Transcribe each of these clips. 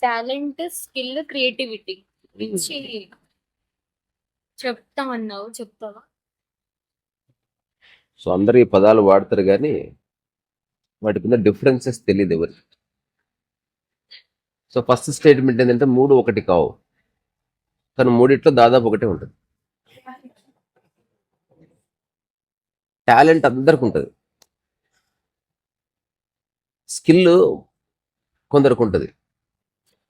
Talent, skill, creativity గురించి చెప్తా అన్నావు. చెప్తావా? సో అందరు ఈ పదాలు వాడతారు కానీ వాటికి ఉన్న డిఫరెన్సెస్ తెలియదు ఎవరికి. సో ఫస్ట్ స్టేట్మెంట్ ఏంటంటే మూడు ఒకటి కావు, కానీ మూడిట్లో దాదాపు ఒకటే ఉంటుంది. టాలెంట్ అందరికి ఉంటుంది, స్కిల్ కొందరికి ఉంటుంది,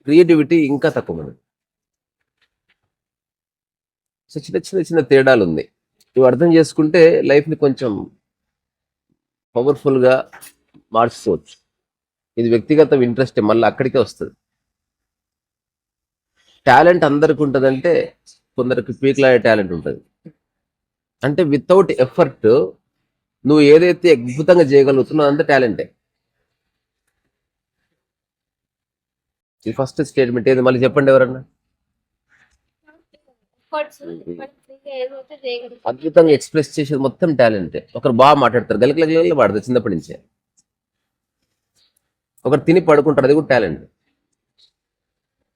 క్రియేటివిటీ ఇంకా తక్కువ మంది. సో చిన్న చిన్న చిన్న తేడాలు ఉన్నాయి. ఇవి అర్థం చేసుకుంటే లైఫ్ని కొంచెం పవర్ఫుల్గా మార్చుకోవచ్చు. ఇది వ్యక్తిగత ఇంట్రెస్ట్, మళ్ళీ అక్కడికే వస్తుంది. టాలెంట్ అందరికి ఉంటుందంటే కొందరికి పీక్లాడే టాలెంట్ ఉంటుంది. అంటే వితౌట్ ఎఫర్ట్ నువ్వు ఏదైతే అద్భుతంగా చేయగలుగుతున్నావు అంత టాలెంటే. ఇది ఫస్ట్ స్టేట్మెంట్. ఏది మళ్ళీ చెప్పండి ఎవరన్నా. అద్భుతంగా ఎక్స్ప్రెస్ చేసేది మొత్తం టాలెంటే. ఒకరు బాగా మాట్లాడతారు, గలికలు వాడతారు చిన్నప్పటి నుంచే. ఒకరు తిని పడుకుంటారు, అది కూడా టాలెంట్.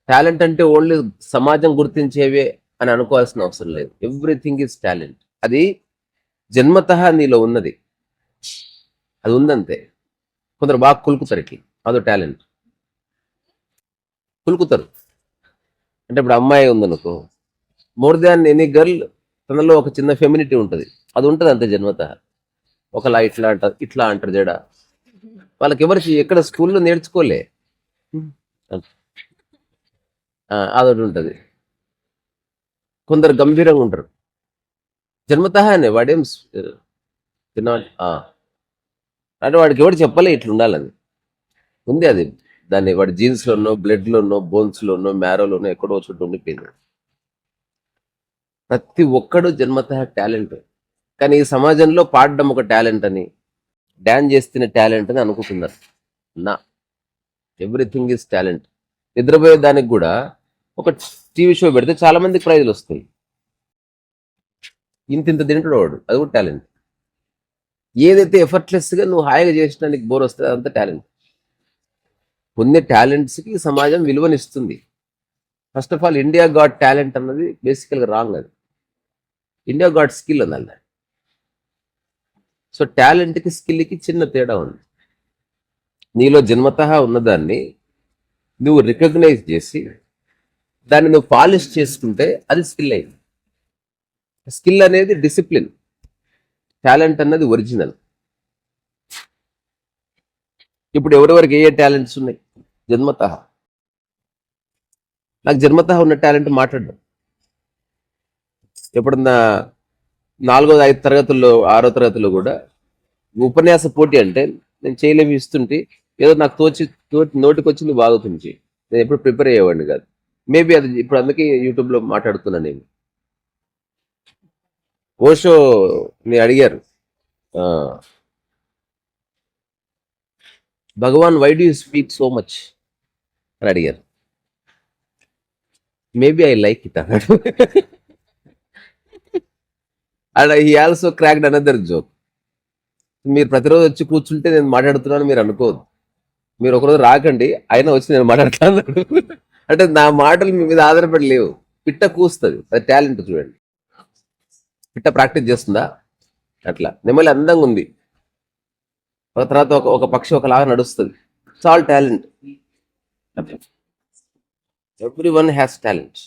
టాలెంట్ అంటే ఓన్లీ సమాజం గుర్తించేవే అని అనుకోవాల్సిన అవసరం లేదు. Everything is talent. అది జన్మతః నీలో ఉన్నది, అది ఉందంతే. కొందరు బాగా కులుకుతారు, ఇట్లా అదో టాలెంట్. కులుకుతారు అంటే ఇప్పుడు అమ్మాయి ఉందనుకో, మోర్ దాన్ ఎనీ గర్ల్ తనలో ఒక చిన్న ఫెమినిటీ ఉంటుంది, అది ఉంటుంది అంతే జన్మతః. ఒకలా ఇట్లా అంటారు, ఇట్లా అంటారు జడ. వాళ్ళకి ఎవరికి ఎక్కడ స్కూల్లో నేర్చుకోలే, అదొకటి ఉంటుంది. కొందరు గంభీరంగా ఉంటారు జన్మతఃనే, వాడేం తిన్నవాడు అంటే వాడికి ఎవరు చెప్పలే ఇట్లా ఉండాలని. ఉంది అది, దాన్ని వాడి జీన్స్లోనో, బ్లడ్లోనో, బోన్స్లోనో, మ్యారోలోనో ఎక్కడో చోటు ఉండిపోయింది. ప్రతి ఒక్కడు జన్మతః టాలెంట్. కానీ ఈ సమాజంలో పాడడం ఒక టాలెంట్ అని, డ్యాన్స్ చేస్తున్న టాలెంట్ అని అనుకుంటున్నారు. నా ఎవ్రీథింగ్ ఈజ్ టాలెంట్. నిద్రపోయే దానికి కూడా ఒక టీవీ షో పెడితే చాలా మందికి ప్రైజులు వస్తాయి. ఇంత తింటాడు వాడు, అది కూడా టాలెంట్. ఏదైతే ఎఫర్ట్లెస్గా నువ్వు హాయిగా చేసినా నీకు బోర్ వస్తుంది, అదంతా టాలెంట్. కొన్ని టాలెంట్స్కి సమాజం విలువనిస్తుంది. First of all India got talent అన్నది బేసికల్గా రాంగ్. అది ఇండియా గాట్ స్కిల్ అన్నది. సో టాలెంట్కి స్కిల్కి చిన్న తేడా ఉంది. నీలో జన్మతః ఉన్నదాన్ని నువ్వు రికగ్నైజ్ చేసి దాన్ని నువ్వు పాలిష్ చేసుకుంటే అది స్కిల్ అయింది. స్కిల్ అనేది డిసిప్లిన్, టాలెంట్ అన్నది ఒరిజినల్. ఇప్పుడు ఎవరెవరికి ఏ టాలెంట్స్ ఉన్నాయి జన్మతః? నాకు జన్మతః ఉన్న టాలెంట్ మాట్లాడడం. ఎప్పుడన్నా 4వ 5వ తరగతుల్లో 6వ తరగతిలో కూడా ఉపన్యాస పోటీ అంటే నేను చేయలేమి ఇస్తుంటే ఏదో నాకు నోటికి వచ్చింది బాగుతుంది. నేను ఎప్పుడు ప్రిపేర్ అయ్యేవాడిని కాదు. మేబీ అది ఇప్పుడు అందుకే యూట్యూబ్లో మాట్లాడుతున్నాను నేను. ఓషోని అడిగారు, Bhagwan why do you speak so much అని అడిగారు. మేబీ ఐ లైక్ ఇట్ అన్నాడు. And he also cracked another joke. మీరు ప్రతిరోజు వచ్చి కూర్చుంటే నేను మాట్లాడుతున్నాను మీరు అనుకోవద్దు. మీరు ఒకరోజు రాకండి, అయినా వచ్చి నేను మాట్లాడుతాను. అంటే నా మాటలు మీ మీద ఆధారపడి లేవు. పిట్ట కూస్తుంది, అది టాలెంట్. చూడండి, పిట్ట ప్రాక్టీస్ చేస్తుందా అట్లా. నెమలి అందంగా ఉంది, ఒక తర్వాత ఒక పక్షి ఒకలాగా నడుస్తుంది. It's all talent. Every one has talent.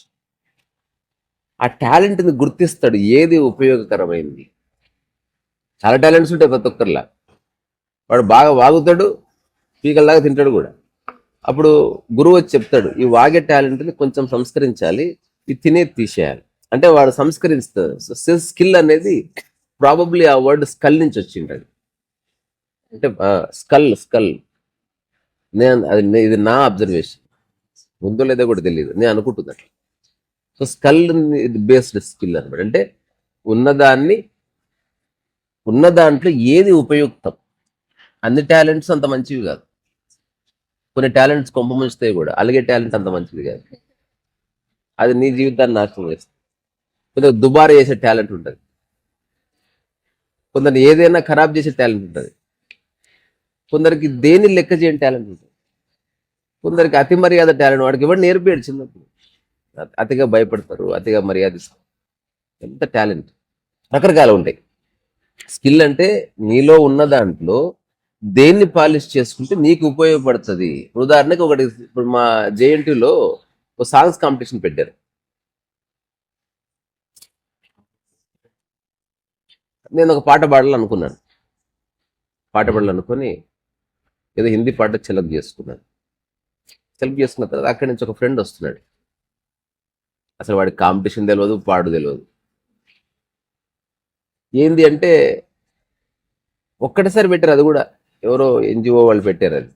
ఆ టాలెంట్ని గుర్తిస్తాడు, ఏది ఉపయోగకరమైంది. చాలా టాలెంట్స్ ఉంటాయి ప్రతి ఒక్కరిలా. వాడు బాగా వాగుతాడు, పీకల్లాగా తింటాడు కూడా. అప్పుడు గురువు వచ్చి చెప్తాడు, ఈ వాగే టాలెంట్ని కొంచెం సంస్కరించాలి, ఇది తినేది తీసేయాలి అంటే వాడు సంస్కరిస్తాడు. సో స్కిల్ అనేది ప్రాబబ్లీ ఆ వర్డ్ స్కల్ నుంచి వచ్చింటది. అంటే స్కల్ నేను అది ఇది నా అబ్జర్వేషన్, ముందో లేదో కూడా తెలియదు, నేను అనుకుంటున్నా. సో స్కల్ బేస్డ్ స్కిల్ అనమాట. అంటే ఉన్న దాంట్లో ఏది ఉపయుక్తం. అన్ని టాలెంట్స్ అంత మంచివి కాదు. కొన్ని టాలెంట్స్ కొంప ముంచుతాయి కూడా. అలాగే టాలెంట్ అంత మంచిది కాదు, అది నీ జీవితాన్ని నాశనం చేస్తుంది. కొందరు దుబారా చేసే టాలెంట్ ఉంటుంది, కొందరు ఏదైనా ఖరాబ్ చేసే టాలెంట్ ఉంటుంది, కొందరికి దేని లెక్క చేయని టాలెంట్ ఉంటుంది. కొందరికి అతి మర్యాద టాలెంట్, వాడికి ఎవరు నేర్పాడు చిన్నప్పుడు. అతిగా భయపడతారు, అతిగా మర్యాదిస్తారు. ఎంత టాలెంట్ రకరకాలు ఉంటాయి. స్కిల్ అంటే నీలో ఉన్న దాంట్లో దేన్ని పాలిష్ చేసుకుంటే నీకు ఉపయోగపడుతుంది. ఉదాహరణకి ఒకటి, ఇప్పుడు మా జేఎన్టీలో ఒక సాంగ్స్ కాంపిటీషన్ పెట్టారు. నేను ఒక పాట పాడాలనుకున్నాను. పాట పాడాలనుకొని ఏదో హిందీ పాట సెలెక్ట్ చేసుకున్నాను. సెలెక్ట్ చేసుకున్న తర్వాత అక్కడి నుంచి ఒక ఫ్రెండ్ వస్తున్నాడు. అసలు వాడికి కాంపిటీషన్ తెలియదు, పాడు తెలియదు. ఏంది అంటే ఒక్కటిసారి పెట్టారు, అది కూడా ఎవరో ఎన్జిఓ వాళ్ళు పెట్టారు. అది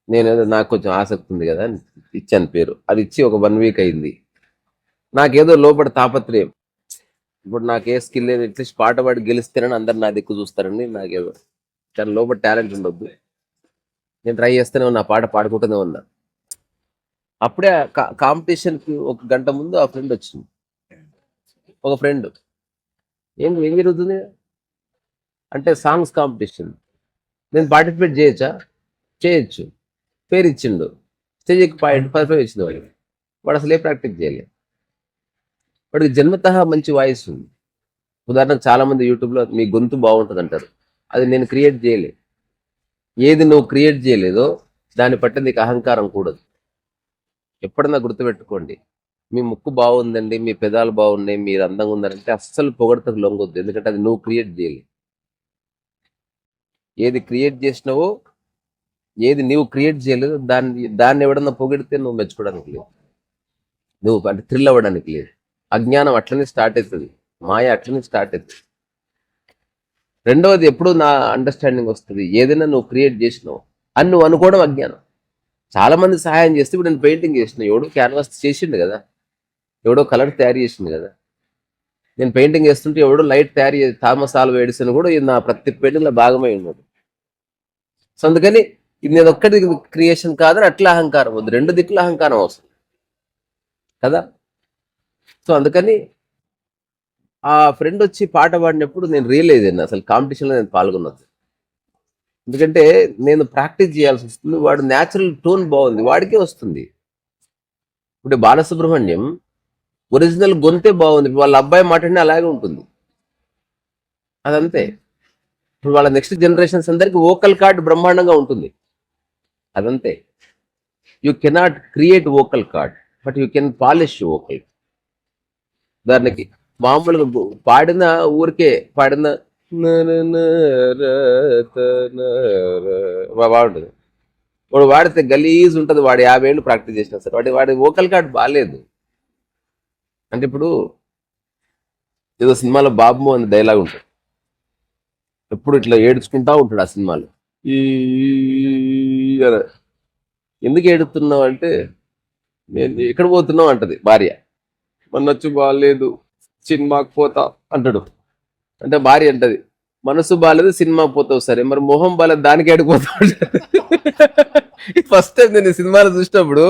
నేనేదో నాకు కొంచెం ఆసక్తి ఉంది కదా అని ఇచ్చాను పేరు. అది ఇచ్చి ఒక 1 వీక్ అయింది. నాకేదో లోపల తాపత్రయం, ఇప్పుడు నాకు ఏ స్కిల్ లేదు, అట్లీస్ట్ పాట పాడి గెలిస్తేనని అందరు నా దిక్కు చూస్తారని నాకేదో దాని లోపల టాలెంట్ ఉండొద్దు. నేను ట్రై చేస్తూనే ఉన్నా, పాట పాడుకుంటూనే ఉన్నా. అప్పుడే కాంపిటీషన్కి 1 గంట ముందు ఆ ఫ్రెండ్ వచ్చింది. ఒక ఫ్రెండ్, ఏం జరుగుతుంది అంటే సాంగ్స్ కాంపిటీషన్, నేను పార్టిసిపేట్ చేయొచ్చా? చేయొచ్చు. పేరు ఇచ్చిండు, స్టేజ్ ఎక్కి పర్ఫామ్ ఇచ్చింది. వాడు అసలు ఏ ప్రాక్టీస్ చేయలేదు. వాడికి జన్మతః మంచి వాయిస్ ఉంది. ఉదాహరణకు చాలా మంది యూట్యూబ్లో మీ గొంతు బాగుంటుంది అంటారు. అది నేను క్రియేట్ చేయలే. ఏది నువ్వు క్రియేట్ చేయలేదో దాన్ని బట్టి నీకు అహంకారం కూడదు. ఎప్పుడన్నా గుర్తుపెట్టుకోండి, మీ ముక్కు బాగుందండి, మీ పెదాలు బాగున్నాయి, మీరు అందంగా ఉన్నారంటే అస్సలు పొగడతకు లొంగొద్దు. ఎందుకంటే అది నువ్వు క్రియేట్ చేయలే. ఏది క్రియేట్ చేసినావో, ఏది నువ్వు క్రియేట్ చేయలేదు, దాన్ని ఎవడన్నా పొగిడితే నువ్వు మెచ్చుకోవడానికి లేదు, నువ్వు అంటే థ్రిల్ అవ్వడానికి లేదు. అజ్ఞానం అట్లనే స్టార్ట్ అవుతుంది, మాయ అట్లనే స్టార్ట్ అవుతుంది. రెండవది, ఎప్పుడు నా అండర్స్టాండింగ్ వస్తుంది, ఏదైనా నువ్వు క్రియేట్ చేసినావు అని నువ్వు అనుకోవడం అజ్ఞానం. చాలా మంది సహాయం చేస్తే, ఇప్పుడు నేను పెయింటింగ్ చేసిన, ఎవడో క్యాన్వాస్ చేసిండు కదా, ఎవడో కలర్ తయారు చేసిండు కదా. నేను పెయింటింగ్ చేస్తుంటే ఎవడో లైట్ తయారు చేసి, థామస్ ఆల్వా ఎడిసన్ కూడా నా ప్రతి పెయింటింగ్లో భాగమై ఉన్నాడు. సో అందుకని ఇది నేను ఒక్కటి క్రియేషన్ కాదని అట్లా అహంకారం వద్దు, 2 దిక్కుల అహంకారం అవసరం కదా. సో అందుకని ఆ ఫ్రెండ్ వచ్చి పాట పాడినప్పుడు నేను రియలైజ్ అయినా అసలు కాంపిటీషన్లో నేను పాల్గొన్నది. ఎందుకంటే నేను ప్రాక్టీస్ చేయాల్సి వస్తుంది. వాడు న్యాచురల్ టోన్ బాగుంది, వాడికే వస్తుంది. ఇప్పుడు బాలసుబ్రహ్మణ్యం ఒరిజినల్ గొంతే బాగుంది, వాళ్ళ అబ్బాయి మాట్లాడినా అలాగే ఉంటుంది. అదంతే. ఇప్పుడు వాళ్ళ నెక్స్ట్ జనరేషన్స్ అందరికి వోకల్ కార్డ్ బ్రహ్మాండంగా ఉంటుంది. అదంతే. You cannot create vocal cord, but you can polish vocal. ఉదాహరణకి మామూలుగా పాడిన ఊరికే పాడిన బాగుంటుంది. వాడు వాడితే గలీజ్ ఉంటుంది, వాడు 50 ఏళ్ళు ప్రాక్టీస్ చేసినా సరే వాడి వోకల్ కార్డ్ బాగాలేదు. అంటే ఇప్పుడు ఏదో సినిమాలో బాబు అని డైలాగ్ ఉంటుంది, ఎప్పుడు ఇట్లా ఏడ్చుకుంటా ఉంటాడు ఆ సినిమాలో. ఈ ఎందుకు ఏడుతున్నావు అంటే, నేను ఎక్కడ పోతున్నావు అంటది భార్య. మనొచ్చు బాగాలేదు, సినిమాకి పోతా అంటాడు. అంటే భార్య అంటది, మనసు బాగాలేదు, సినిమాకి పోతావు. సరే మరి మొహం బాగాలేదు, దానికి ఏడిపోతావు అంటది. ఫస్ట్ టైం నేను సినిమాలో చూసినప్పుడు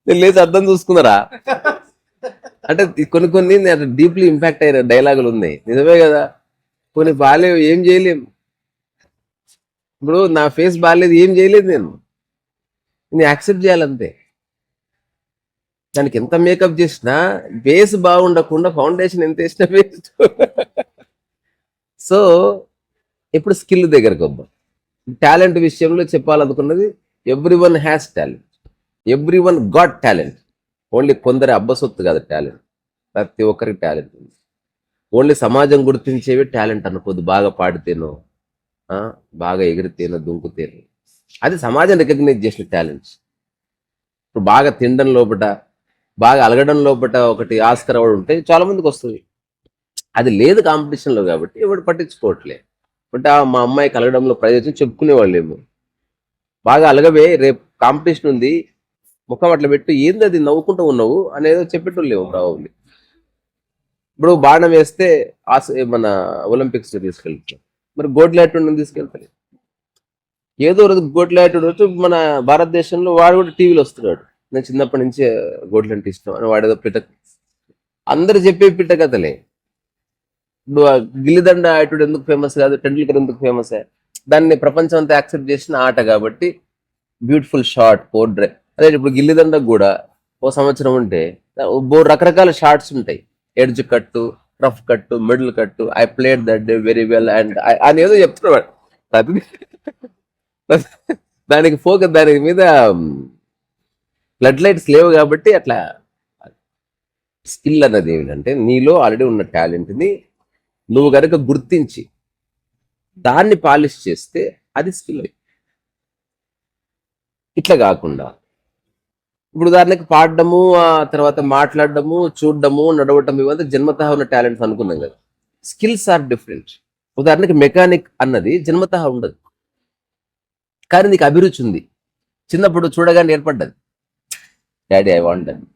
నేను లేచి అర్థం చూసుకున్నారా అంటే కొన్ని నేను డీప్లీ ఇంపాక్ట్ అయిన డైలాగులు ఉన్నాయి. నిజమే కదా, కొన్ని బాగాలేవు, ఏం చేయలేం. ఇప్పుడు నా ఫేస్ బాగాలేదు, ఏం చేయలేదు, నేను యాక్సెప్ట్ చేయాలంతే. దానికి ఎంత మేకప్ చేసినా బేస్ బాగుండకుండా ఫౌండేషన్ ఎంత వేసినా వేస్ట్. సో ఇప్పుడు స్కిల్ దగ్గరకు వద్దాం. టాలెంట్ విషయంలో చెప్పాలనుకున్నది, everyone has talent, everyone got talent. Only కొందరి అబ్బసొత్తు కాదు టాలెంట్, ప్రతి ఒక్కరికి టాలెంట్ ఉంది. ఓన్లీ సమాజం గుర్తించేవి టాలెంట్ అనుకోద్దు. బాగా పాడితేనో, బాగా ఎగిరితేనో, దుంకుతేనో, అది సమాజం రికగ్నైజ్ చేసిన టాలెంట్స్. ఇప్పుడు బాగా తినడం లోపట, బాగా అలగడం లోపట ఒకటి ఆస్కర్ అవార్డు ఉంటే చాలా మందికి వస్తుంది. అది లేదు కాంపిటీషన్లో కాబట్టి ఎవడు పట్టించుకోవట్లే. బట్ మా అమ్మాయికి అలగడంలో ప్రయోజనం చెప్పుకునేవాళ్ళేమో. బాగా అలగవే, రేపు కాంపిటీషన్ ఉంది, ముఖం అట్లా పెట్టు, ఏంది అది నవ్వుకుంటూ ఉన్నావు అనేదో చెప్పేటోళ్ళు లేవు ప్రాబ్లీ. ఇప్పుడు బాణం వేస్తే మన ఒలింపిక్స్ తీసుకెళ్తాం, మరి గోడ్లాటూడిని తీసుకెళ్తారు. ఏదో రోజు గోడ్లాటూడు వచ్చి మన భారతదేశంలో వాడు కూడా టీవీలో వస్తున్నాడు, నేను చిన్నప్పటి నుంచి గోడ్లంటే ఇష్టం అని. వాడేదో అందరు చెప్పే పిట్టకథలే. ఇప్పుడు గిల్లిదండ ఆటోడు ఎందుకు ఫేమస్ కాదు, టెండూల్కర్ ఎందుకు ఫేమస్? దాన్ని ప్రపంచం అంతా యాక్సెప్ట్ చేసిన ఆట కాబట్టి బ్యూటిఫుల్ షాట్, అదే ఇప్పుడు గిల్లిదండకు కూడా ఓ సంవత్సరం ఉంటే రకరకాల షార్ట్స్ ఉంటాయి. ఎడ్జ్ కట్టు, రఫ్ కట్టు, మిడిల్ కట్టు, I played that day very well and అని ఏదో చెప్తున్నాడు. దానికి ఫోకస్ దాని మీద బ్లడ్ లైట్స్ లేవు కాబట్టి అట్లా. స్కిల్ అన్నది ఏమిటంటే నీలో ఆల్రెడీ ఉన్న టాలెంట్ని నువ్వు కనుక గుర్తించి దాన్ని పాలిష్ చేస్తే అది స్కిల్. ఇట్లా కాకుండా ఇప్పుడు ఉదాహరణకి పాడడము, ఆ తర్వాత మాట్లాడడము, చూడడము, నడవటం, ఇవంతా జన్మతః ఉన్న టాలెంట్స్ అనుకున్నాం కదా. Skills are different. ఉదాహరణకి మెకానిక్ అన్నది జన్మతః ఉండదు, కానీ నీకు అభిరుచి ఉంది, చిన్నప్పుడు చూడగానే ఏర్పడ్డది, డాడీ ఐ వాంట్ అని.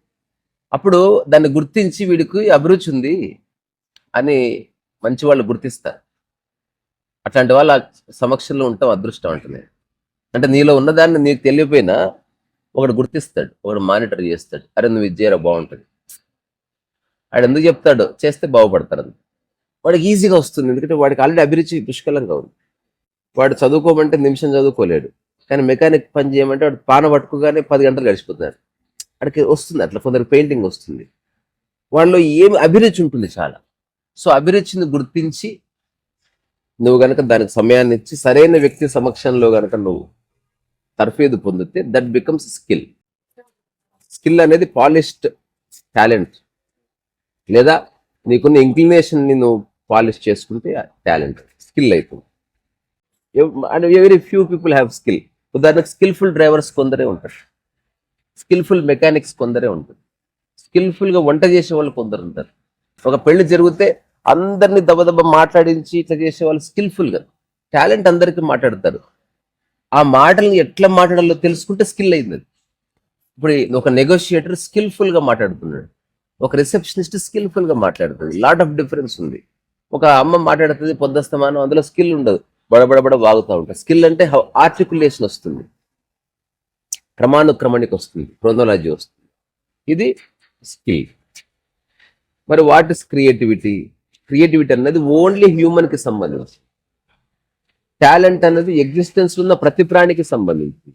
అప్పుడు దాన్ని గుర్తించి వీడికి అభిరుచి ఉంది అని మంచి వాళ్ళు గుర్తిస్తారు. అట్లాంటి వాళ్ళ సమక్షంలో ఉంటాం అదృష్టం అంటుంది. అంటే నీలో ఉన్నదాన్ని నీకు తెలియపోయినా ఒకడు గుర్తిస్తాడు, ఒకడు మానిటర్ చేస్తాడు. అరే నువ్వు ఇది చేయరా బాగుంటుంది. వాడు ఎందుకు చెప్తాడు, చేస్తే బాగుపడతారు. వాడికి ఈజీగా వస్తుంది, ఎందుకంటే వాడికి ఆల్రెడీ అభిరుచి పుష్కలంగా ఉంది. వాడు చదువుకోమంటే నిమిషం చదువుకోలేడు, కానీ మెకానిక్ పని చేయమంటే వాడు పాన పట్టుకోగానే 10 గంటలు గడిచిపోతున్నారు. వాడికి వస్తుంది. అట్లా కొందరికి పెయింటింగ్ వస్తుంది. వాళ్ళలో ఏమి అభిరుచి ఉంటుంది చాలా. సో అభిరుచిని గుర్తించి నువ్వు గనక దానికి సమయాన్ని ఇచ్చి సరైన వ్యక్తి సమక్షంలో గనక నువ్వు తర్ఫీదు పొందితే దట్ బికమ్స్ స్కిల్. స్కిల్ అనేది పాలిష్డ్ టాలెంట్, లేదా నీకున్న ఇంక్లినేషన్ని నువ్వు పాలిష్ చేసుకుంటే టాలెంట్ స్కిల్ అవుతుంది. And very few people have skill. ఉదాహరణకు స్కిల్ఫుల్ డ్రైవర్స్ కొందరే ఉంటారు, స్కిల్ఫుల్ మెకానిక్స్ కొందరే ఉంటారు, స్కిల్ఫుల్గా వంట చేసే వాళ్ళు కొందరు ఉంటారు. ఒక పెళ్లి జరిగితే అందరినీ దబదబ మాట్లాడించి ఇట్లా చేసే వాళ్ళు స్కిల్ఫుల్గా. టాలెంట్ అందరికీ మాట్లాడతారు, ఆ మాటల్ని ఎట్లా మాట్లాడాలో తెలుసుకుంటే స్కిల్ అయింది. ఇప్పుడు ఒక నెగోషియేటర్ స్కిల్ఫుల్గా మాట్లాడుతున్నాడు, ఒక రిసెప్షనిస్ట్ స్కిల్ఫుల్గా మాట్లాడుతుంది. లాట్ ఆఫ్ డిఫరెన్స్ ఉంది. ఒక అమ్మ మాట్లాడుతుంది పొద్దస్తమానం, అందులో స్కిల్ ఉండదు, బడబడబడ వాగుతూ ఉంటాయి. స్కిల్ అంటే ఆర్టికులేషన్ వస్తుంది, క్రమానుక్రమణికి వస్తుంది, క్రోనాలజీ వస్తుంది. ఇది స్కిల్. మరి వాట్ ఇస్ క్రియేటివిటీ? క్రియేటివిటీ అన్నది ఓన్లీ హ్యూమన్కి సంబంధించి. టాలెంట్ అన్నది ఎగ్జిస్టెన్స్ ఉన్న ప్రతి ప్రాణికి సంబంధించింది.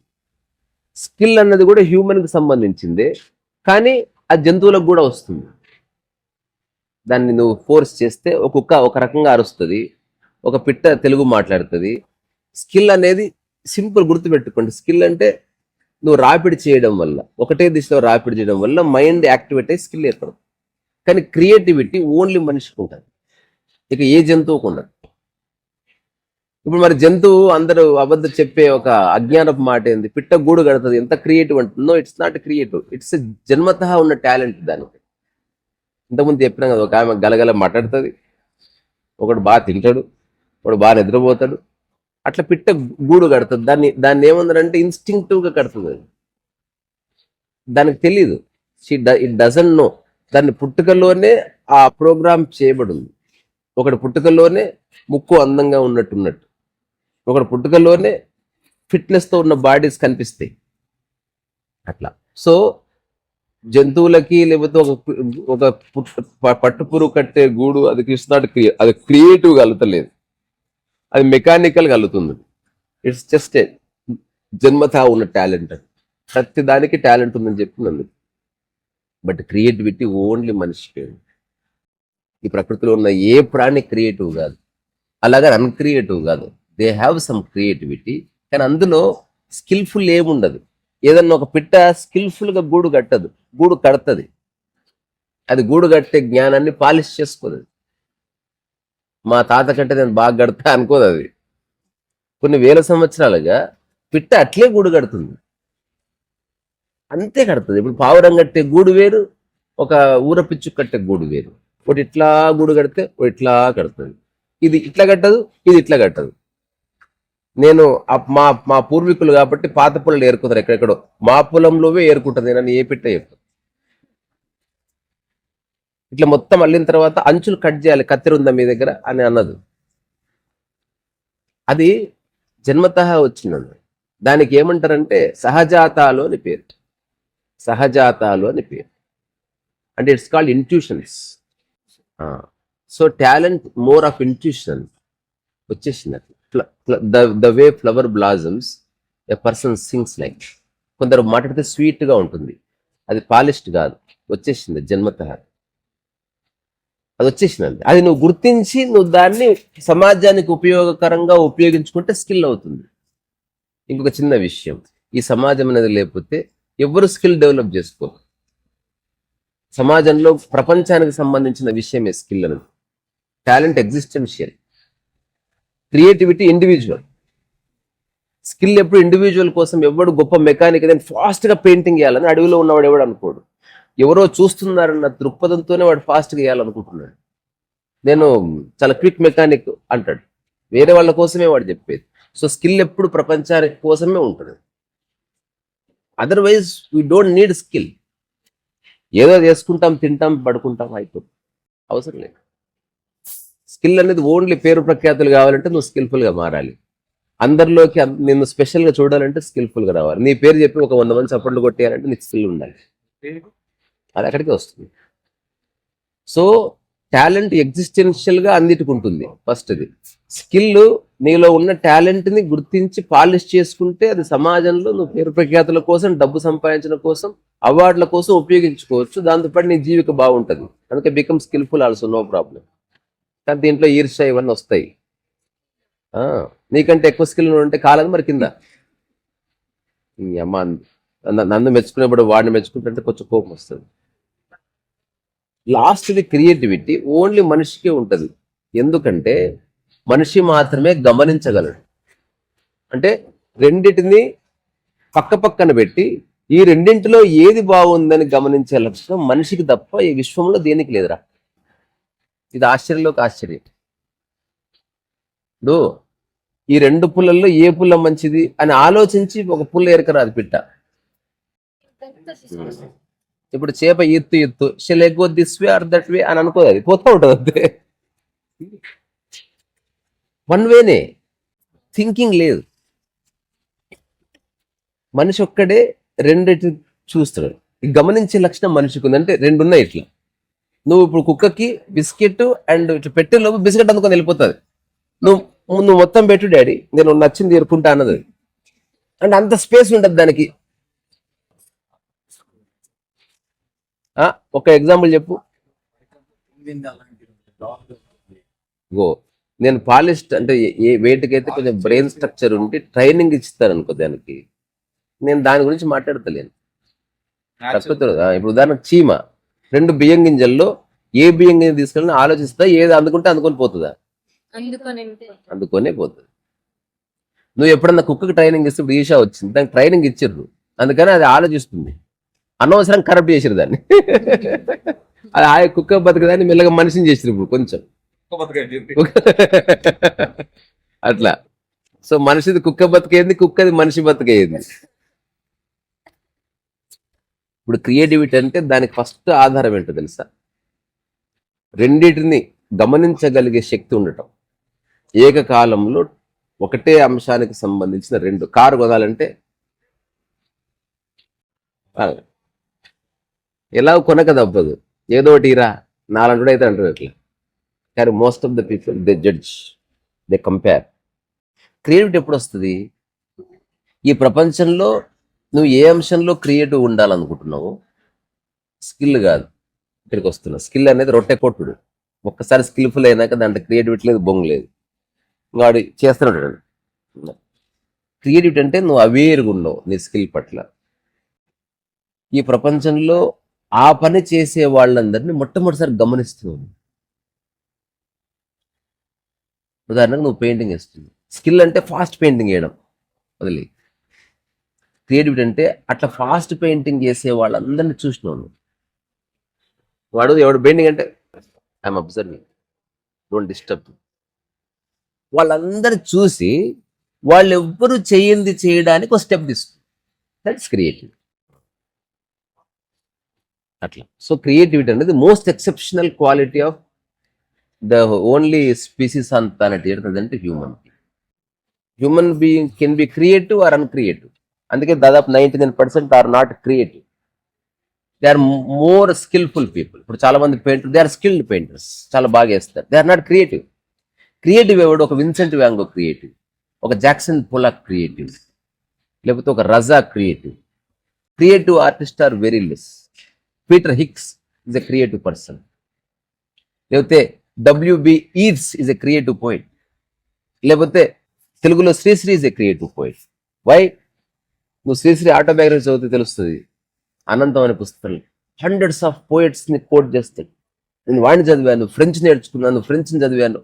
స్కిల్ అన్నది కూడా హ్యూమన్కి సంబంధించిందే, కానీ ఆ జంతువులకు కూడా వస్తుంది. దాన్ని నువ్వు ఫోర్స్ చేస్తే ఒక కుక్క ఒక రకంగా అరుస్తుంది, ఒక పిట్ట తెలుగు మాట్లాడుతుంది. స్కిల్ అనేది సింపుల్ గుర్తుపెట్టుకోండి. స్కిల్ అంటే నువ్వు రాపిడి చేయడం వల్ల, ఒకటే దిశలో రాపిడి చేయడం వల్ల మైండ్ యాక్టివేట్ అయ్యి స్కిల్ ఏర్పడుతుంది. కానీ క్రియేటివిటీ ఓన్లీ మనిషికి ఉంటుంది, ఇక ఏ జంతువుకు ఉండదు. ఇప్పుడు మరి జంతువు అందరూ అబద్ధం చెప్పే ఒక అజ్ఞానపు మాట ఏంది, పిట్ట గూడు కడుతుంది, ఎంత క్రియేటివ్ అంటే. No, it's not creative, it's జన్మతః ఉన్న టాలెంట్ దానికి. ఇంతకుముందు చెప్పినాం కదా, ఒక ఆమె గలగల మాట్లాడుతుంది, ఒకడు బాగా తింటాడు, ఒకడు బాగా నిద్రపోతాడు. అట్లా పిట్ట గూడు కడుతుంది. దాన్ని ఏమందరంటే ఇన్స్టింక్టివ్గా కడుతుంది. దానికి తెలీదు, ఇట్ డజంట్ నో. దాన్ని పుట్టుకలోనే ఆ ప్రోగ్రామ్ చేయబడింది. ఒకటి పుట్టుకలోనే ముక్కు అందంగా ఉన్నట్టు, ఒకటి పుట్టుకలోనే ఫిట్నెస్తో ఉన్న బాడీస్ కనిపిస్తాయి అట్లా. సో జంతువులకి లేకపోతే ఒక పట్టుపురు కట్టే గూడు అది కృష్ణాడు అది క్రియేటివ్ కలుగుతలేదు, అది మెకానికల్ కలుగుతుంది. ఇట్స్ జస్ట్ జన్మతా ఉన్న టాలెంట్. ప్రతి దానికి టాలెంట్ ఉందని చెప్పినందు. బట్ క్రియేటివిటీ ఓన్లీ మనిషికి. ఈ ప్రకృతిలో ఉన్న ఏ ప్రాణి క్రియేటివ్ కాదు, అలాగే అన్క్రియేటివ్ కాదు. దే హ్యావ్ సమ్ క్రియేటివిటీ, కానీ అందులో స్కిల్ఫుల్ ఏముండదు. ఏదన్నా ఒక పిట్ట స్కిల్ఫుల్గా గూడు కట్టదు, గూడు కడుతుంది. అది గూడు కట్టే జ్ఞానాన్ని పాలిష్ చేసుకోదు. మా తాత కంటే నేను బాగా కడతా అనుకోదు. అది కొన్ని వేల సంవత్సరాలుగా పిట్ట అట్లే గూడు కడుతుంది, అంతే కడుతుంది. ఇప్పుడు పావురం కట్టే గూడు వేరు, ఒక ఊర పిచ్చు కట్టే గూడు వేరు. ఒకటి ఇట్లా గూడు కడితే ఒకటి ఇట్లా కడుతుంది. ఇది ఇట్లా కట్టదు, ఇది ఇట్లా కట్టదు. నేను మా పూర్వీకులు కాబట్టి పాత పొలాలు ఏరుకుంటారు, ఎక్కడెక్కడో మా పొలంలోవే ఏరుకుంటుంది. నేను ఏ పిట్ట చెప్తాను. ఇట్లా మొత్తం అల్లిన తర్వాత అంచులు కట్ చేయాలి, కత్తెర ఉందా మీ దగ్గర అని అన్నది. అది జన్మతః వచ్చినది. దానికి ఏమంటారంటే సహజాతాలు అని పేరు. సహజాతాలు అని పేరు అంటే it's called intuitions. So talent more of intuition వచ్చేసింది. The way flower blossoms, a person sings like. కొందరు మాట్లాడితే స్వీట్గా ఉంటుంది, అది పాలిష్డ్ కాదు, వచ్చేసింది జన్మతః, అది వచ్చేసింది. అది నువ్వు గుర్తించి నువ్వు దాన్ని సమాజానికి ఉపయోగకరంగా ఉపయోగించుకుంటే స్కిల్ అవుతుంది. ఇంకొక చిన్న విషయం, ఈ సమాజం అనేది లేకపోతే ఎవరు స్కిల్ డెవలప్ చేసుకోరు. సమాజంలో ప్రపంచానికి సంబంధించిన విషయమే స్కిల్ అనేది. Talent existential, creativity individual. Skill ఎప్పుడు ఇండివిజువల్ కోసం. ఎవడు గొప్ప మెకానిక్ నేను ఫాస్ట్గా పెయింటింగ్ వేయాలని అడవిలో ఉన్నవాడు ఎవడు అనుకోడు. ఎవరో చూస్తున్నారన్న దృక్పథంతోనే వాడు ఫాస్ట్గా వేయాలనుకుంటున్నాడు. నేను చాలా క్విక్ మెకానిక్ అంటాడు, వేరే వాళ్ళ కోసమే వాడు చెప్పేది. సో స్కిల్ ఎప్పుడు ప్రపంచానికి కోసమే ఉంటుంది. Otherwise we don't need skill. ఏదో చేసుకుంటాం, తింటాం, పడుకుంటాం, అయిపోతుంది, అవసరం లేదు. స్కిల్ అనేది ఓన్లీ పేరు ప్రఖ్యాతులు కావాలంటే నువ్వు స్కిల్ఫుల్గా మారాలి. అందరిలోకి నిన్ను స్పెషల్గా చూడాలంటే స్కిల్ఫుల్గా రావాలి. నీ పేరు చెప్పి ఒక 100 మంది చప్పట్లు కొట్టేయాలంటే నీకు స్కిల్ ఉండాలి, అది అక్కడికి వస్తుంది. సో టాలెంట్ ఎగ్జిస్టెన్షియల్గా అన్నిటికి ఉంటుంది. ఫస్ట్ది స్కిల్, నీలో ఉన్న టాలెంట్ని గుర్తించి పాలిష్ చేసుకుంటే అది సమాజంలో నువ్వు పేరు ప్రఖ్యాతుల కోసం, డబ్బు సంపాదించడం కోసం, అవార్డుల కోసం ఉపయోగించుకోవచ్చు. దాంతోపాటు నీ జీవిక బాగుంటుంది. అందుకే become skillful also, no problem. కానీ దీంట్లో ఈర్ష్య ఇవన్నీ వస్తాయి. నీకంటే ఎక్కువ స్కిల్ ఉంటే కాలేదు మరి కింద. అమ్మ నన్ను మెచ్చుకునేప్పుడు వాడిని మెచ్చుకుంటుంటే కొంచెం కోపం వస్తుంది. లాస్ట్ది క్రియేటివిటీ ఓన్లీ మనిషికే ఉంటుంది. ఎందుకంటే మనిషి మాత్రమే గమనించగలడు. అంటే రెండింటిని పక్క పక్కన పెట్టి ఈ రెండింటిలో ఏది బాగుందని గమనించే లక్షణం మనిషికి తప్ప ఈ విశ్వంలో దేనికి లేదురా. ఇది ఆశ్చర్యంలోకి ఆశ్చర్యం. ఈ రెండు పుల్లల్లో ఏ పుల్ల మంచిది అని ఆలోచించి ఒక పుల్ల ఎరకరాదు పిట్ట. ఇప్పుడు చేప ఎత్తు shall go this way or that way అని అనుకోదు, అది పోతూ ఉంటుంది అంతే. వన్ వేనే, థింకింగ్ లేదు. మనిషి ఒక్కడే రెండిటి చూస్తాడు. గమనించే లక్షణం మనిషికి ఉంది. అంటే రెండు ఉన్నాయి ఇట్లా. నువ్వు ఇప్పుడు కుక్కకి బిస్కెట్ అండ్ ఇట్లా పెట్టే లోపు బిస్కెట్ అందుకొని వెళ్ళిపోతుంది. నువ్వు మొత్తం పెట్టు డాడీ, నేను నచ్చింది ఎరుకుంటా అన్నది. అంటే అంత స్పేస్ ఉంటుంది దానికి. ఒక ఎగ్జాంపుల్ చెప్పు. గో నేను పాలిస్ట్ అంటే ఏ వేటికైతే కొంచెం బ్రెయిన్ స్ట్రక్చర్ ఉండి ట్రైనింగ్ ఇస్తాను అనుకో దానికి, నేను దాని గురించి మాట్లాడతలేను. ఇప్పుడు ఉదాహరణకు చీమ, 2 బియ్యం గింజల్లో ఏ బియ్యం గింజ తీసుకెళ్ళి ఆలోచిస్తా, ఏది అందుకుంటే అందుకొని పోతుందా? అందుకొనే పోతుంది. నువ్వు ఎప్పుడన్నా కుక్కకి ట్రైనింగ్ ఇస్తే ఇప్పుడు ఈషా వచ్చింది, దానికి ట్రైనింగ్ ఇచ్చిర్రు, అందుకని అది ఆలోచిస్తుంది. అనవసరం కరప్ట్ చేసిరు దాన్ని. అది ఆ కుక్క బతకదాన్ని మెల్లగా మనిషిని చేసిరు ఇప్పుడు కొంచెం అట్లా. సో మనిషిది కుక్క బతికేది, కుక్కది మనిషి బతికేది. ఇప్పుడు క్రియేటివిటీ అంటే దానికి ఫస్ట్ ఆధారం ఏంటో తెలుసా? రెండింటిని గమనించగలిగే శక్తి ఉండటం. ఏకకాలంలో ఒకటే అంశానికి సంబంధించిన 2 కారు కొనాలంటే ఎలా కొనక తప్పదు, ఏదో ఒకటి ఇరా 400 అయితే అంటారు అట్లా. కానీ most of the people they judge, they compare. Creativity ఎప్పుడు వస్తుంది? ఈ ప్రపంచంలో నువ్వు ఏ అంశంలో క్రియేటివ్ ఉండాలనుకుంటున్నావు, స్కిల్ కాదు ఇక్కడికి వస్తున్నావు. స్కిల్ అనేది రొట్టె కొట్టుడు. ఒక్కసారి స్కిల్ఫుల్ అయినాక దాంట్లో క్రియేటివిటీ లేదు, బొంగు లేదు, వాడు చేస్తున్నాడు. క్రియేటివిటీ అంటే నువ్వు అవేర్గా ఉన్నావు నీ స్కిల్ పట్ల. ఈ ప్రపంచంలో ఆ పని చేసే వాళ్ళందరినీ మొట్టమొదటిసారి గమనిస్తున్నావు. ఉదాహరణకు నువ్వు పెయింటింగ్ వేస్తున్నావు. స్కిల్ అంటే ఫాస్ట్ పెయింటింగ్ వేయడం వదిలి. క్రియేటివిటీ అంటే అట్లా ఫాస్ట్ పెయింటింగ్ చేసే వాళ్ళందరినీ చూసినావు. ఎవడు పెయింటింగ్ అంటే ఐఎమ్ అబ్జర్వింగ్, డోంట్ డిస్టర్బ్. వాళ్ళందరూ చూసి వాళ్ళు ఎవ్వరూ చేయింది చేయడానికి ఒక స్టెప్ తీసుకుంటారు. That's creative. అట్లా. సో క్రియేటివిటీ అనేది most exceptional quality of the only species on planet ఏంటంటే human being can be creative or uncreative. అందుకే దాదాపు 99% are not creative. They are more skilful people. ఇప్పుడు చాలా మంది painter, they are skilled painters, చాలా బాగా వేస్తారు. They are not creative. Creative ఎవడు? ఒక విన్సెంట్ వ్యాంగో క్రియేటివ్, ఒక జాక్సన్ పొలాక్ క్రియేటివ్, లేకపోతే ఒక Raza creative, creative artist are very less. Peter Higgs is a creative person. లేకపోతే W B Yeats is a creative poet. లేకపోతే తెలుగులో Sri Sri is a creative poet. Why? నువ్వు Sri Sri autobiography చదివితే తెలుస్తుంది. అనంతం అనే పుస్తకం హండ్రెడ్స్ ఆఫ్ పోయిట్స్ని కోట్ చేస్తాడు. నేను వాడిని చదివాను, ఫ్రెంచ్ నేర్చుకున్నాను, ఫ్రెంచ్ని చదివాను,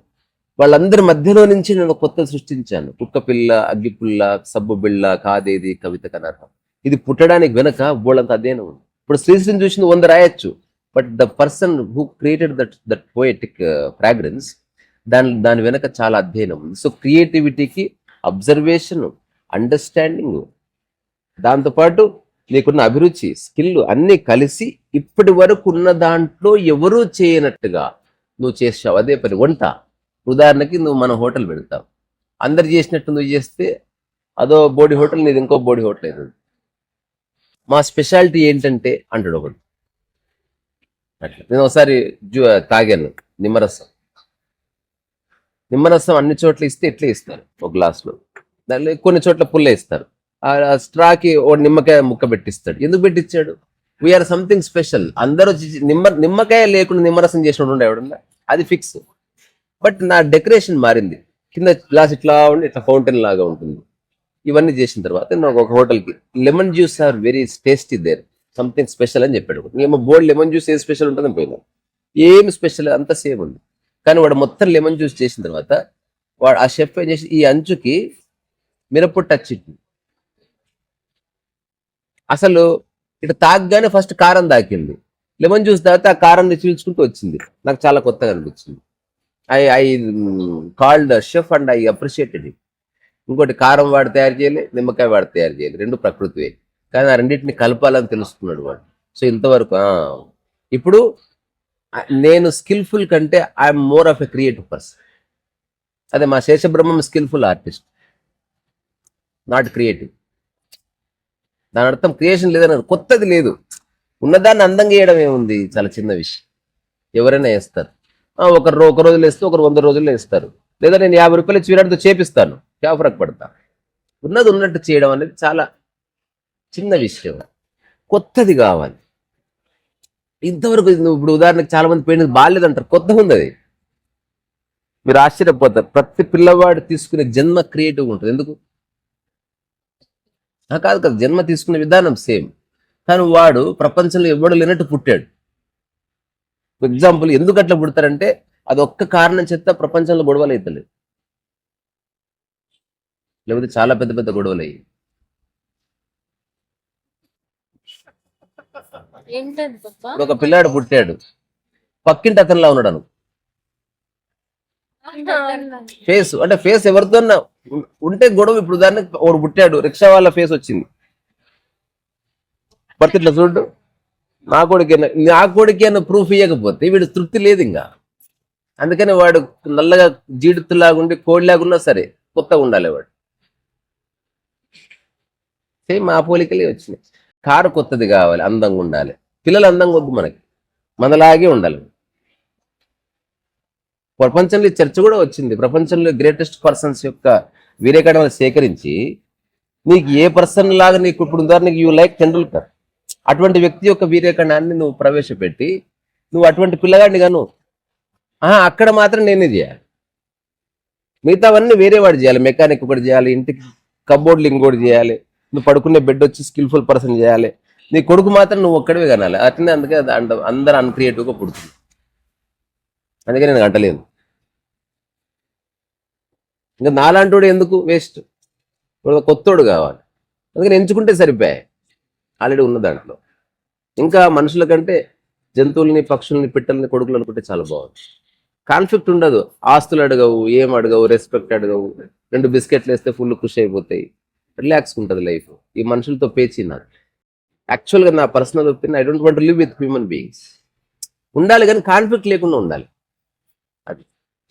వాళ్ళందరి మధ్యలో నుంచి నేను కొత్త సృష్టించాను. కుక్కపిల్ల, అగ్గిపుల్ల, సబ్బు బిళ్ళ, కాదేది, కవిత కనర్హం. ఇది పుట్టడానికి వెనక బోళ్ళంత అధ్యయనం ఉంది. ఇప్పుడు శ్రీశ్రీని చూసి 100 రాయొచ్చు, but the person who created that poetic fragrance, దాని వెనక చాలా అధ్యయనం ఉంది. సో క్రియేటివిటీకి అబ్జర్వేషన్, అండర్స్టాండింగ్, దాంతోపాటు నీకున్న అభిరుచి, స్కిల్ అన్నీ కలిసి ఇప్పటి వరకు ఉన్న దాంట్లో ఎవరూ చేయనట్టుగా నువ్వు చేసావు. అదే పని. వంట ఉదాహరణకి నువ్వు మన హోటల్ పెడతావు, అందరు చేసినట్టు నువ్వు చేస్తే అదో బోడి హోటల్, నీది ఇంకో బోడి హోటల్ అవుతుంది. మా స్పెషాలిటీ ఏంటంటే అంటాడు ఒకడు. అట్లా నేను ఒకసారి తాగాను నిమ్మరసం. నిమ్మరసం అన్ని చోట్ల ఇస్తే ఎట్లా ఇస్తారు, ఒక గ్లాసులో. దానిలో కొన్ని చోట్ల పుల్ల ఇస్తారు. ఆ స్ట్రాకి ఓ నిమ్మకాయ ముక్క పెట్టిస్తాడు. ఎందుకు పెట్టించాడు? We are something special. అందరూ నిమ్మకాయ లేకుండా నిమ్మరసం చేసినట్టు ఎవడన్నా, అది ఫిక్స్. బట్ నా డెకరేషన్ మారింది. కింద గ్లాస్ ఇట్లా ఉండి ఇట్లా ఫౌంటైన్ లాగా ఉంటుంది. ఇవన్నీ చేసిన తర్వాత నాకు ఒక హోటల్కి lemon juice are very tasty there, something special అని చెప్పాడు. ఏమో board lemon juice a special ఉంటుందని పోయినా, ఏం స్పెషల్, అంత సేమ్ ఉంది. కానీ వాడు మొత్తం లెమన్ జ్యూస్ చేసిన తర్వాత వాడు ఆ షెఫ్ ఏం చేసి ఈ అంచుకి మిరపొట్టు టచ్చింది. అసలు ఇటు తాగగానే ఫస్ట్ కారం తాకింది. లెమన్ జ్యూస్ తాగితే ఆ కారాన్ని చీల్చుకుంటూ వచ్చింది. నాకు చాలా కొత్తగా అనిపించింది. I called chef and I appreciated it. ఇంకోటి కారం వాడు తయారు చేయాలి, నిమ్మకాయ వాడు తయారు చేయాలి, రెండు ప్రకృతివే. కానీ ఆ రెండింటిని కలపాలని తెలుసుకున్నాడు వాడు. సో ఇంతవరకు ఇప్పుడు నేను స్కిల్ఫుల్ కంటే I'm more of a creative person. అదే మా Seshabrahmam skilful artist, not creative. దాని అర్థం క్రియేషన్ లేదన్నారు, కొత్తది లేదు. ఉన్నదాన్ని అందంగా వేయడం ఏముంది, చాలా చిన్న విషయం. ఎవరైనా వేస్తారు. ఒక రోజులు వేస్తే ఒకరు 100 రోజుల్లో వేస్తారు. లేదా నేను 50 రూపాయలు చీరడితో చేపిస్తాను, ఫరక్ పడతా. ఉన్నది ఉన్నట్టు చేయడం అనేది చాలా చిన్న విషయం. కొత్తది కావాలి. ఇంతవరకు నువ్వు ఇప్పుడు ఉదాహరణకు చాలా మంది పెయింట్ బాగాలేదంటారు, కొత్తగా ఉంది అది. మీరు ఆశ్చర్యపోతారు. ప్రతి పిల్లవాడు తీసుకునే జన్మ క్రియేటివ్ ఉంటుంది. ఎందుకు? కాదు కదా, జన్మ తీసుకునే విధానం సేమ్, కానీ వాడు ప్రపంచంలో ఎవడు లేనట్టు పుట్టాడు. ఎగ్జాంపుల్, ఎందుకు అట్లా పుడతారంటే అది ఒక్క కారణం చేత ప్రపంచంలో గొడవలు అవుతలేదు. లేకపోతే చాలా పెద్ద పెద్ద గొడవలు అయ్యి. ఇప్పుడు ఒక పిల్లాడు పుట్టాడు, పక్కింటి అతనిలా ఉన్నాడు అను. ఫేస్ అంటే ఫేస్ ఎవరితో ఉంటే గొడవ. ఇప్పుడు దాన్ని ఒకడు పుట్టాడు, రిక్షా వాళ్ళ ఫేస్ వచ్చింది, బట్ ఇట్లా చూడు, నా కొడుకే ప్రూఫ్ ఇవ్వకపోతే వీడు తృప్తి లేదు ఇంకా. అందుకని వాడు నల్లగా జీడితులాగుండి కోడిలాగున్నా సరే కొత్తగా ఉండాలి వాడు. సేమ్ ఆ పోలికలే వచ్చినాయి. కారు కొత్తది కావాలి, అందంగా ఉండాలి. పిల్లలు అందంగా వద్దు, మనలాగే ఉండాలి. ప్రపంచంలో చర్చ కూడా వచ్చింది. ప్రపంచంలో గ్రేటెస్ట్ పర్సన్స్ యొక్క వీరేకణాలు సేకరించి నీకు ఏ పర్సన్ లాగా, నీకు ఇప్పుడు ఉదాహరణకి యూ లైక్ టెండూల్కర్, అటువంటి వ్యక్తి యొక్క వీరేకణాన్ని నువ్వు ప్రవేశపెట్టి నువ్వు అటువంటి పిల్లగాడిని గాను అక్కడ మాత్రం నేనే చేయాలి. మిగతావన్నీ వేరేవాడు చేయాలి. మెకానిక్ ఒకటి చేయాలి, ఇంటికి కబోర్డ్లు ఇంకోటి చేయాలి, నువ్వు పడుకునే బెడ్ వచ్చి స్కిల్ఫుల్ పర్సన్ చేయాలి. నీ కొడుకు మాత్రం నువ్వు ఒక్కడివే కనాలి. అట్లనే అందుకే అందరు అన్క్రియేటివ్గా పుడుతుంది. అందుకే నేను అంటలేను. ఇంకా నాలాంటోడు ఎందుకు వేస్ట్, కొత్తోడు కావాలి. అందుకని ఎంచుకుంటే సరిపోయాయి, ఆల్రెడీ ఉన్న దాంట్లో. ఇంకా మనుషుల కంటే జంతువుల్ని, పక్షుల్ని, పిట్టల్ని కొడుకులు అనుకుంటే చాలా బాగుంది. కాన్ఫ్లిక్ట్ ఉండదు. ఆస్తులు అడగవు, ఏం అడగవు, రెస్పెక్ట్ అడగవు. 2 బిస్కెట్లు వేస్తే ఫుల్ ఖుషి అయిపోతాయి. రిలాక్స్ ఉంటుంది లైఫ్. ఈ మనుషులతో పేచి నాకు యాక్చువల్గా నా personal opinion, I don't want to live with human beings. ఉండాలి కానీ కాన్ఫ్లిక్ట్ లేకుండా ఉండాలి. అది.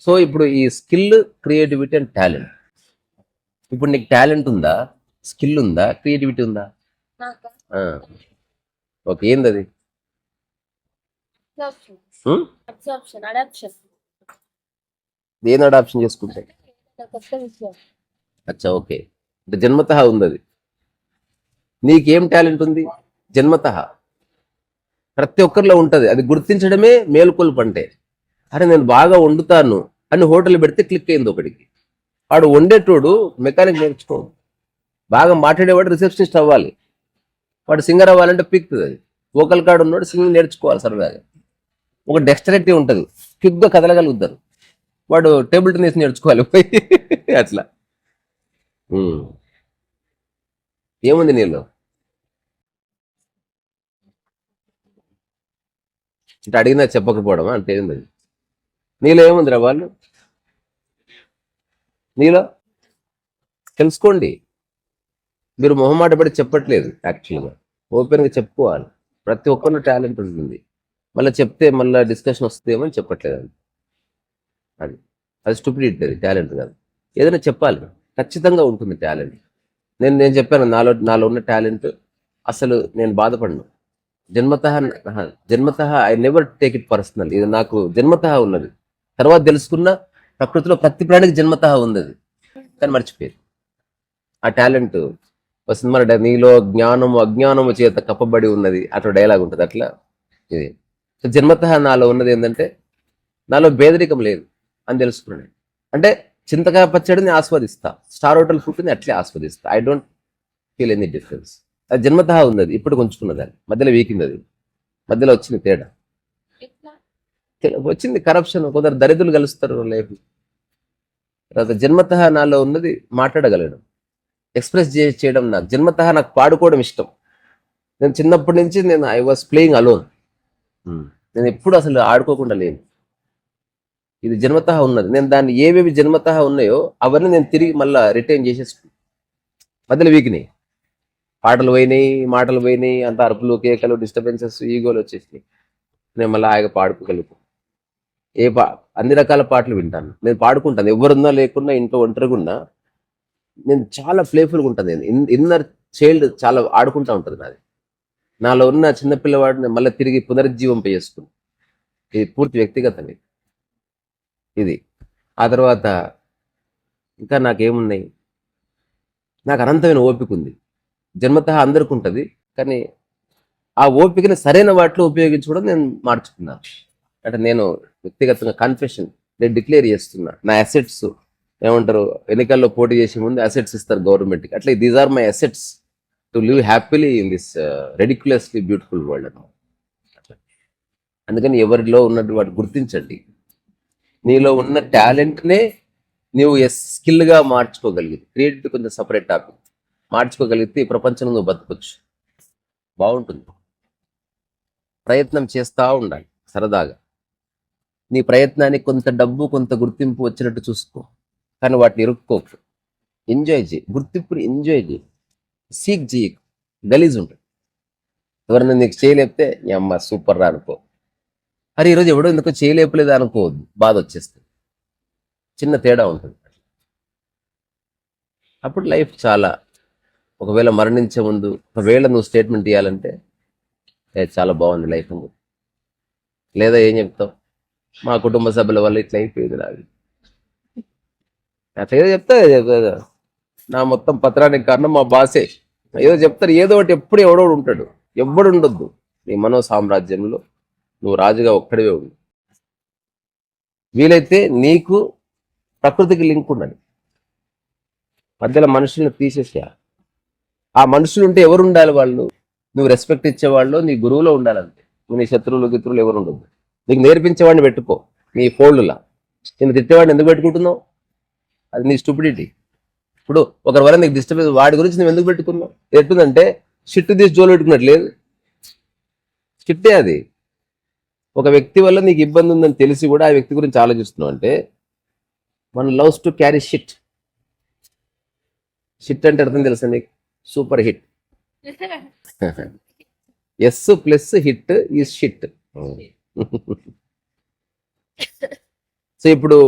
సో ఇప్పుడు ఈ స్కిల్, క్రియేటివిటీ అండ్ టాలెంట్. ఇప్పుడు నీకు టాలెంట్ ఉందా, స్కిల్ ఉందా, క్రియేటివిటీ ఉందా? ఓకే, ఏంది అది? దేని అడాప్షన్ చేసుకుంటే? అచ్చా, ఓకే. అంటే జన్మతః ఉంది అది. నీకేం టాలెంట్ ఉంది? జన్మతః ప్రతి ఒక్కరిలో ఉంటుంది. అది గుర్తించడమే మేలుకొల్పు అంటే. అరే నేను బాగా వండుతాను అని హోటల్ పెడితే క్లిక్ అయింది ఒకటికి. వాడు వండేటోడు మెకానిక్ నేర్చుకోడు, బాగా మాట్లాడేవాడు రిసెప్షనిస్ట్ అవ్వాలి, వాడు సింగర్ అవ్వాలంటే పిక్తుంది. అది వోకల్ కార్డు ఉన్నవాడు సింగింగ్ నేర్చుకోవాలి సరదాగా. ఒక డెక్స్టరిటీ ఉంటుంది, క్విక్గా కదలగలుగుతారు. వాడు టేబుల్ టెన్నిస్ నేర్చుకోవాలి పోయి అట్లా. ఏముంది నీళ్ళు ఇట్లా అడిగినా చెప్పకపోవడమా అంటే ఏంది? నీలో ఏముందిరా వాళ్ళు, నీలో తెలుసుకోండి. మీరు మొహమాట పడి చెప్పట్లేదు, యాక్చువల్గా ఓపెన్గా చెప్పుకోవాలి. ప్రతి ఒక్కరిలో టాలెంట్ ఉంటుంది, మళ్ళీ చెప్తే మళ్ళీ డిస్కషన్ వస్తుందేమో అని చెప్పట్లేదు. అది అది స్టూపిడిటీ, అది టాలెంట్ కాదు. ఏదైనా చెప్పాలి, ఖచ్చితంగా ఉంటుంది టాలెంట్. నేను చెప్పాను నాలో ఉన్న టాలెంట్. అసలు నేను బాధపడను. జన్మతః I never take it personal. ఇది నాకు జన్మతః ఉన్నది. తర్వాత తెలుసుకున్న ప్రకృతిలో ప్రతి ప్రాణికి జన్మతః ఉన్నది, కానీ మర్చిపోయేది ఆ టాలెంట్. ఒక సినిమా నీలో జ్ఞానము అజ్ఞానము చేత కప్పబడి ఉన్నది, అట్లా డైలాగ్ ఉంటుంది. అట్లా ఇది. సో జన్మతః నాలో ఉన్నది ఏంటంటే, నాలో పేదరికం లేదు అని తెలుసుకున్నాను. అంటే చింతకాయ పచ్చడిని ఆస్వాదిస్తా, స్టార్ హోటల్ ఫుడ్ని అట్లే ఆస్వాదిస్తా. I don't feel any difference. అది జన్మతః ఉన్నది. ఇప్పుడు కొంచుకున్నది, అది మధ్యలో వీకింది, అది మధ్యలో వచ్చింది తేడా. వచ్చింది కరప్షన్, కొందరు దరిద్రులు కలుస్తారు లైఫ్. తర్వాత జన్మతః నాలో ఉన్నది మాట్లాడగలడం, ఎక్స్ప్రెస్ చేయడం. నాకు జన్మతః నాకు పాడుకోవడం ఇష్టం. నేను చిన్నప్పటి నుంచి ఐ వాజ్ ప్లేయింగ్ అలోన్. నేను ఎప్పుడు అసలు ఆడుకోకుండా లేను. ఇది జన్మతః ఉన్నది. నేను దాన్ని ఏవేవి జన్మతః ఉన్నాయో అవన్నీ నేను తిరిగి మళ్ళీ రిటైన్ చేసేసుకున్నాను. మధ్యలో వీకినాయి, పాటలు పోయినాయి, మాటలు పోయినాయి, అంత అరుపులు కేకలు డిస్టర్బెన్సెస్ ఈగోలు వచ్చేసినాయి. నేను మళ్ళీ హాయిగా పాడుకోగలుగుతాను. అన్ని రకాల పాటలు వింటాను, నేను పాడుకుంటాను. ఎవరున్నా లేకున్నా, ఇంట్లో ఒంటరిగా ఉన్నా నేను చాలా ప్లేఫుల్గా ఉంటాను. నేను ఇన్నర్ చైల్డ్ చాలా ఆడుకుంటూ ఉంటుంది నాది. నాలో ఉన్న చిన్నపిల్లవాడిని మళ్ళీ తిరిగి పునరుజ్జీవం చేసుకుని. ఇది పూర్తి వ్యక్తిగతంగా ఇది. ఆ తర్వాత ఇంకా నాకేమున్నాయి, నాకు అనంతమైన ఓపిక ఉంది. జన్మతః అందరికి ఉంటుంది, కానీ ఆ ఓపికని సరైన వాటిలో ఉపయోగించుకోవడం నేను మార్చుకున్నాను. అంటే నేను వ్యక్తిగతంగా కన్ఫెషన్ నేను డిక్లేర్ చేస్తున్నా. నా అసెట్స్ ఏమంటారు, ఎన్నికల్లో పోటీ చేసే ముందు అసెట్స్ ఇస్తారు గవర్నమెంట్కి. అట్లా these are my assets to live happily in this ridiculously beautiful world అన్నమాట. అందుకని ఎవరిలో ఉన్నట్టు వాటి గుర్తించండి. నీలో ఉన్న టాలెంట్నే నువ్వు స్కిల్గా మార్చుకోగలిగింది. క్రియేటివిటీ కొంచెం సపరేట్ టాపిక్. మార్చుకోగలిగితే ఈ ప్రపంచంలో నువ్వు బతకొచ్చు, బాగుంటుంది. ప్రయత్నం చేస్తూ ఉండాలి సరదాగా. నీ ప్రయత్నానికి కొంత డబ్బు కొంత గుర్తింపు వచ్చినట్టు చూసుకో, కానీ వాటిని ఇరుక్కోకు. ఎంజాయ్ చేయి, గుర్తింపుని ఎంజాయ్ చేయి. సీక్ చేయి, గలీజ్ ఉంటుంది. ఎవరైనా నీకు చేయలేపితే నీ అమ్మ సూపర్ రా అనుకో. అరే ఈరోజు ఎవడో ఎందుకో చేయలేపలేదు అనుకోవద్దు, బాధ వచ్చేస్తుంది. చిన్న తేడా ఉంటుంది. అప్పుడు లైఫ్ చాలా, ఒకవేళ మరణించే ముందు ఒకవేళ నువ్వు స్టేట్మెంట్ ఇవ్వాలంటే చాలా బాగుంది లైఫ్ అని. లేదా ఏం చెప్తావు, మా కుటుంబ సభ్యుల వల్ల ఇట్లా అయిపోయింది నాది అట్లా ఏదో చెప్తా. నా మొత్తం పత్రానికి కారణం మా బాసే, ఏదో చెప్తారు. ఏదో ఒకటి ఎప్పుడు ఎవడోడు ఉంటాడు, ఎవ్వడు ఉండొద్దు. నీ మనో సామ్రాజ్యంలో నువ్వు రాజుగా ఒక్కడివే ఉండు. వీలైతే నీకు ప్రకృతికి లింక్ ఉండాలి, మధ్యలో మనుషుల్ని తీసేసా. ఆ మనుషులు ఉంటే ఎవరు ఉండాలి, వాళ్ళు నువ్వు రెస్పెక్ట్ ఇచ్చేవాళ్ళు నీ గురువులో ఉండాలంటే. నీ శత్రువులు గిత్రువులు ఎవరు ఉండదు. నీకు నేర్పించేవాడిని పెట్టుకో, నీ ఫోల్డ్లా. నేను తిట్టేవాడిని ఎందుకు పెట్టుకుంటున్నావు, అది నీ స్టూపిడిటీ. ఇప్పుడు ఒకరి వల్ల నీకు డిస్టర్బెన్స్, వాడి గురించి నువ్వు ఎందుకు పెట్టుకున్నావు? ఎట్టుందంటే షిట్టు తీసి జోలు పెట్టుకున్నట్లేదు, షిట్టే అది. ఒక వ్యక్తి వల్ల నీకు ఇబ్బంది ఉందని తెలిసి కూడా ఆ వ్యక్తి గురించి ఆలోచిస్తున్నావు అంటే మన loves to carry shit. Shit అంటే అర్థం తెలుసా నీకు? Super hit. S plus hit is shit. So ఇప్పుడు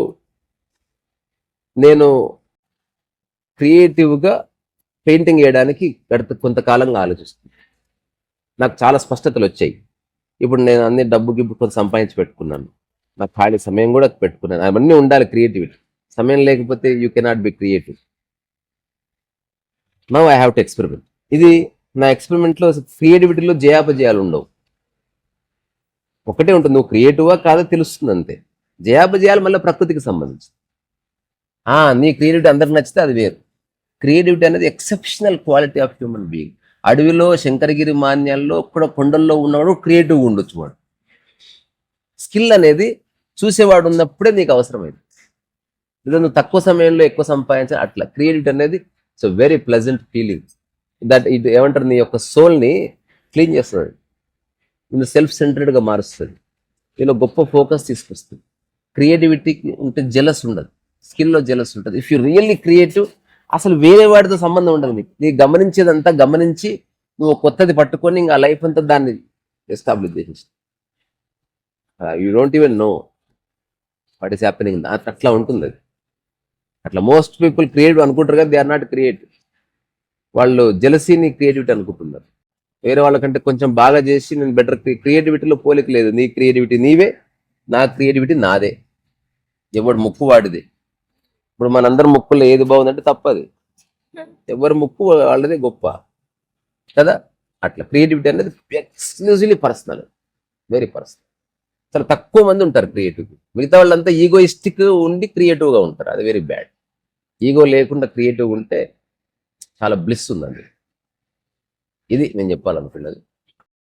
నేను క్రియేటివ్గా పెయింటింగ్ వేయడానికి కొంతకాలంగా ఆలోచిస్తున్నాను. నాకు చాలా స్పష్టతలు వచ్చాయి. ఇప్పుడు నేను అన్ని డబ్బు గిబ్బు కొంత సంపాదించి పెట్టుకున్నాను, నాకు ఖాళీ సమయం కూడా పెట్టుకున్నాను. అవన్నీ ఉండాలి క్రియేటివిటీ. సమయం లేకపోతే you cannot be creative. Now I have to experiment. ఇది నా ఎక్స్పెరిమెంట్లో క్రియేటివిటీలో జయాపజయాలు ఉండవు. ఒకటే ఉంటుంది, నువ్వు క్రియేటివా కాదో తెలుస్తుంది అంతే. జయాపజయాలు మళ్ళీ ప్రకృతికి సంబంధించి. నీ క్రియేటివిటీ అందరికి నచ్చితే అది వేరు. క్రియేటివిటీ అనేది exceptional quality of human being. అడవిలో శంకరగిరి మాన్యాల్లో కూడా కొండల్లో ఉన్నవాడు క్రియేటివ్గా ఉండొచ్చు. వాడు స్కిల్ అనేది చూసేవాడు ఉన్నప్పుడే నీకు అవసరమైంది. లేదా నువ్వు తక్కువ సమయంలో ఎక్కువ సంపాదించాలి అట్లా. క్రియేటివిటీ అనేది it's very pleasant feeling. That ఇది ఏమంటారు, నీ యొక్క సోల్ని క్లీన్ చేస్తుంది, నిన్ను సెల్ఫ్ సెంటర్డ్గా మారుస్తుంది, నీలో గొప్ప ఫోకస్ తీసుకొస్తుంది. క్రియేటివిటీకి ఉంటే జెలస్ ఉండదు, స్కిల్లో జెలస్ ఉంటుంది. ఇఫ్ యూ రియల్లీ క్రియేటివ్ అసలు వేరే వాడితో సంబంధం ఉండదు. నీకు గమనించేదంతా గమనించి నువ్వు కొత్తది పట్టుకొని ఇంకా లైఫ్ అంతా దాన్ని ఎస్టాబ్లిష్ చేసి you don't even know what is happening. అట్లా ఉంటుంది అది. అట్లా మోస్ట్ పీపుల్ క్రియేటివ్ అనుకుంటారు కదా, దే ఆర్ నాట్ క్రియేటివ్. వాళ్ళు జెలసీని క్రియేటివిటీ అనుకుంటున్నారు. వేరే వాళ్ళకంటే కొంచెం బాగా చేసి నేను బెటర్. క్రియేటివిటీలో పోలిక లేదు. నీ క్రియేటివిటీ నీవే, నా క్రియేటివిటీ నాదే. ఎవడు ముక్కు వాడిదే. ఇప్పుడు మనందరం ముక్కులో ఏది బాగుందంటే తప్పది. ఎవరి ముక్కు వాళ్ళదే గొప్ప కదా. అట్లా క్రియేటివిటీ అనేది ఎక్స్క్లూజివ్లీ పర్సనల్, వెరీ పర్సనల్. చాలా తక్కువ మంది ఉంటారు క్రియేటివ్. మిగతా వాళ్ళంతా ఈగోయిస్టిక్ ఉండి క్రియేటివ్గా ఉంటారు. అది వెరీ బ్యాడ్. ఈగో లేకుండా క్రియేటివ్గా ఉంటే చాలా బ్లిస్ ఉందండి. ఇది నేను చెప్పాలనుకున్నది.